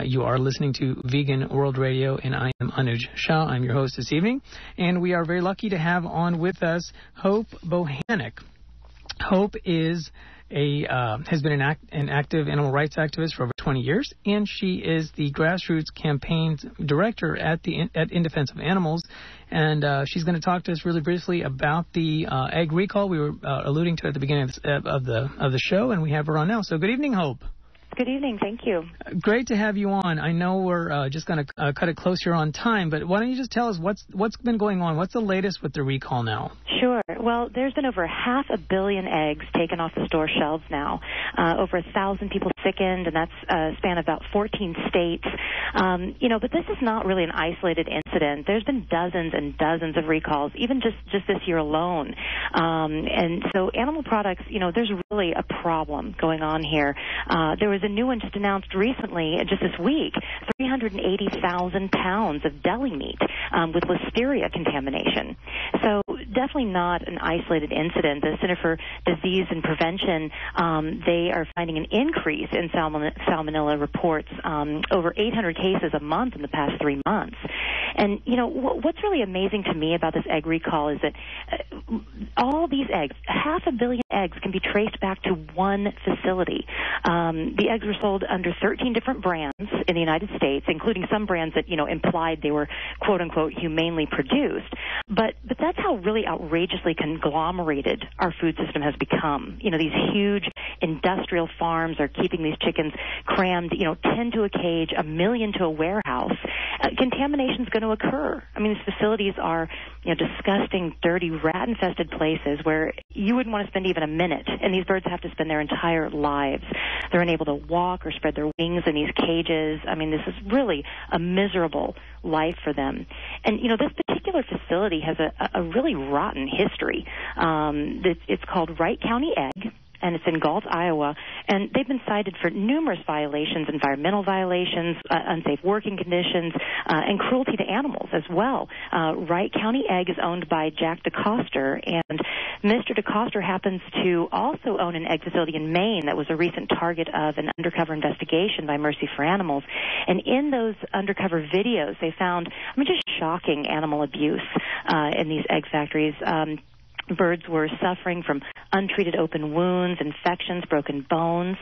You are listening to Vegan World Radio, and I am Anuj Shah. I'm your host this evening, and we are very lucky to have on with us Hope Bohanec. Hope is has been an active animal rights activist for over 20 years, and she is the grassroots campaigns director at In Defense of Animals. And she's going to talk to us really briefly about the egg recall we were alluding to at the beginning of the show, and we have her on now. So good evening, Hope. Good evening. Thank you. Great to have you on. I know we're just going to cut it close here on time, but why don't you just tell us what's been going on? What's the latest with the recall now? Sure. Well, there's been over 500 million eggs taken off the store shelves now. Over 1,000 people sickened, and that's a span of about 14 states. But this is not really an isolated incident. There's been dozens and dozens of recalls, even just this year alone. And so animal products, there's really a problem going on here. There was a new one just announced recently, just this week, 380,000 pounds of deli meat with listeria contamination. So definitely not an isolated incident. The Center for Disease and Prevention, they are finding an increase in salmonella reports, over 800 cases a month in the past 3 months. And, what's really amazing to me about this egg recall is that all these eggs, 500 million eggs, can be traced back to one facility. The eggs were sold under 13 different brands in the United States, including some brands that, implied they were, quote-unquote, humanely produced. But that's how really outrageously conglomerated our food system has become. These huge industrial farms are keeping these chickens crammed, 10 to a cage, 1 million to a warehouse. Contamination is going to occur. I mean, these facilities are, disgusting, dirty, rat-infested places where you wouldn't want to spend even a minute, and these birds have to spend their entire lives. They're unable to walk or spread their wings in these cages. I mean, this is really a miserable life for them. And, this particular facility has a really rotten history. It's called Wright County Egg, and it's in Galt, Iowa, and they've been cited for numerous violations, environmental violations, unsafe working conditions, and cruelty to animals as well. Wright County Egg is owned by Jack DeCoster, and Mr. DeCoster happens to also own an egg facility in Maine that was a recent target of an undercover investigation by Mercy for Animals. And in those undercover videos, they found, just shocking animal abuse in these egg factories. Birds were suffering from untreated open wounds, infections, broken bones.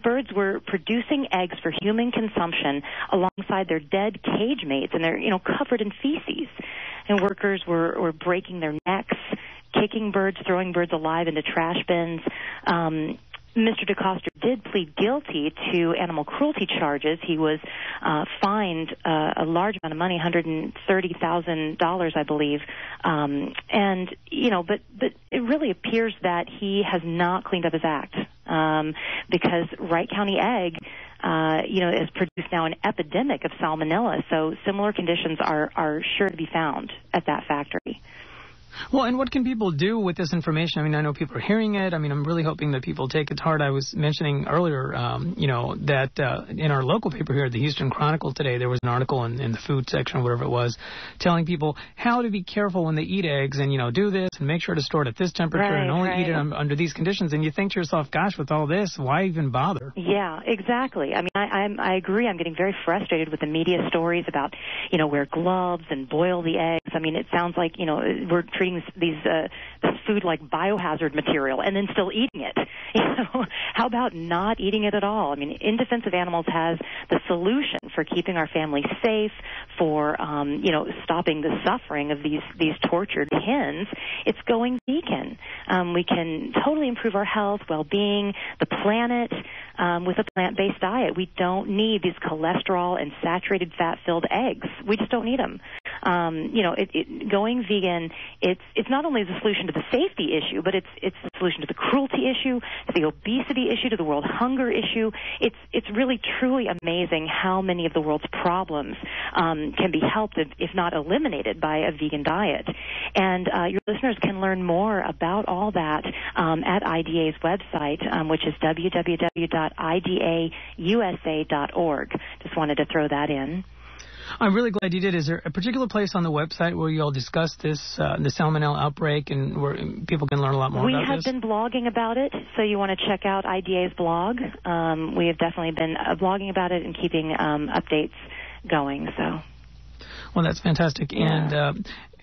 Birds were producing eggs for human consumption alongside their dead cage mates, and they're, covered in feces. And workers were breaking their necks, kicking birds, throwing birds alive into trash bins. Mr. DeCoster did plead guilty to animal cruelty charges. He was fined a large amount of money, $130,000, I believe. But it really appears that he has not cleaned up his act because Wright County Egg, has produced now an epidemic of salmonella. So similar conditions are sure to be found at that factory. Well, and what can people do with this information? I know people are hearing it. I'm really hoping that people take it to heart. I was mentioning earlier, that in our local paper here, the Houston Chronicle today, there was an article in the food section or whatever it was, telling people how to be careful when they eat eggs and, do this and make sure to store it at this temperature and only eat it under these conditions. And you think to yourself, gosh, with all this, why even bother? Yeah, exactly. I agree. I'm getting very frustrated with the media stories about, wear gloves and boil the eggs. It sounds like, we're treating this food like biohazard material and then still eating it. How about not eating it at all? In Defense of Animals has the solution for keeping our families safe, for stopping the suffering of these tortured hens. It's going vegan. We can totally improve our health, well-being, the planet with a plant-based diet. We don't need these cholesterol and saturated fat-filled eggs. We just don't need them. Going vegan, it's not only the solution to the safety issue, but it's the solution to the cruelty issue, to the obesity issue, to the world hunger issue. It's really truly amazing how many of the world's problems can be helped, if not eliminated, by a vegan diet. And your listeners can learn more about all that at IDA's website, which is www.idausa.org. Just wanted to throw that in. I'm really glad you did. Is there a particular place on the website where you all discuss this, the salmonella outbreak, and where people can learn a lot more about this? We have been blogging about it, so you want to check out IDA's blog. We have definitely been blogging about it and keeping updates going. So. Well, that's fantastic. Yeah.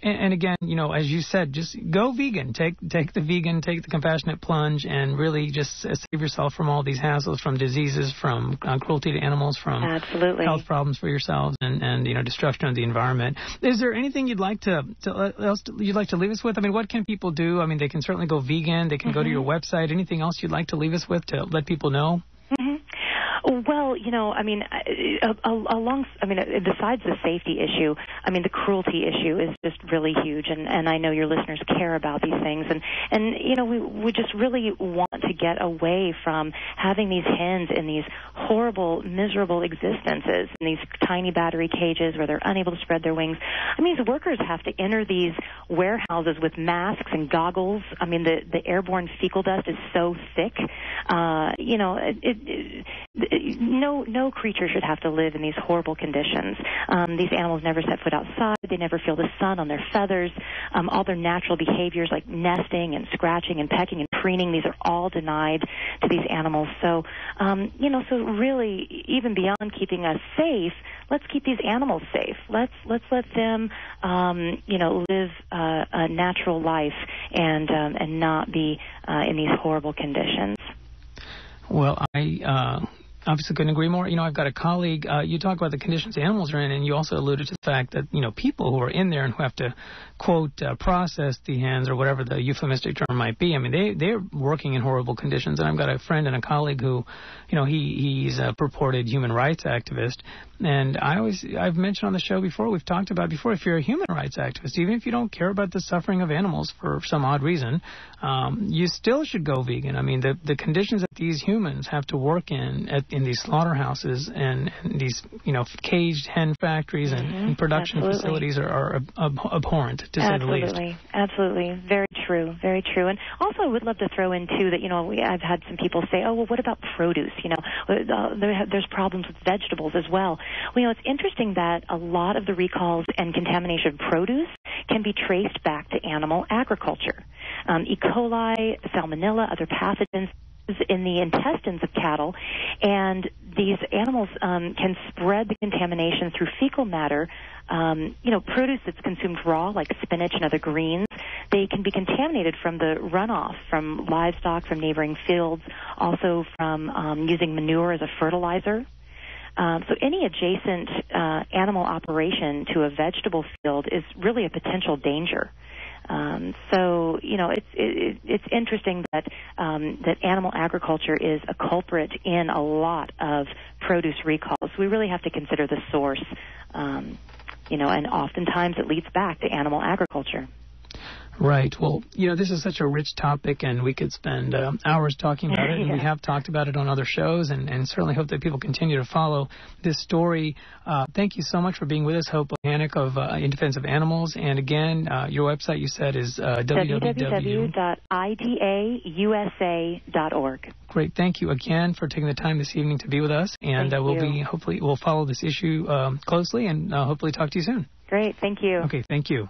And again, as you said, just go vegan. Take the compassionate plunge, and really just save yourself from all these hassles, from diseases, from cruelty to animals, from Absolutely. health problems for yourselves, and destruction of the environment. Is there anything you'd like to leave us with? I mean, what can people do? I mean, they can certainly go vegan. They can go to your website. Anything else you'd like to leave us with to let people know? Well, besides the safety issue, the cruelty issue is just really huge, and I know your listeners care about these things, and we just really want to get away from having these hens in these horrible, miserable existences, in these tiny battery cages where they're unable to spread their wings. These workers have to enter these warehouses with masks and goggles. The airborne fecal dust is so thick. No creature should have to live in these horrible conditions. These animals never set foot outside. They never feel the sun on their feathers. All their natural behaviors like nesting and scratching and pecking and preening, these are all denied to these animals. So, so really, even beyond keeping us safe, let's keep these animals safe. Let's let them, live a natural life and not be in these horrible conditions. Well, I obviously couldn't agree more. I've got a colleague, you talk about the conditions animals are in, and you also alluded to the fact that, people who are in there and who have to, quote, process the hens or whatever the euphemistic term might be, they're working in horrible conditions. And I've got a friend and a colleague who, he's a purported human rights activist. And I've mentioned on the show before, we've talked about before, if you're a human rights activist, even if you don't care about the suffering of animals for some odd reason, you still should go vegan. The conditions that these humans have to work in these slaughterhouses and these, caged hen factories and production facilities are abhorrent, to say the least. Absolutely. Very true. Very true. And also I would love to throw in, too, that, I've had some people say, oh, well, what about produce? There's problems with vegetables as well. Well, it's interesting that a lot of the recalls and contamination of produce can be traced back to animal agriculture. E. coli, salmonella, other pathogens in the intestines of cattle, and these animals can spread the contamination through fecal matter. Produce that's consumed raw, like spinach and other greens, they can be contaminated from the runoff from livestock, from neighboring fields, also from using manure as a fertilizer. So any adjacent animal operation to a vegetable field is really a potential danger. So it's interesting that animal agriculture is a culprit in a lot of produce recalls. We really have to consider the source, and oftentimes it leads back to animal agriculture. Right. Well, this is such a rich topic, and we could spend hours talking about it, and we have talked about it on other shows, and certainly hope that people continue to follow this story. Thank you so much for being with us, Hope Bohanec of In Defense of Animals. And again, your website, you said, is www.idausa.org. Great. Thank you again for taking the time this evening to be with us, and we'll follow this issue closely, and hopefully talk to you soon. Great. Thank you. Okay. Thank you.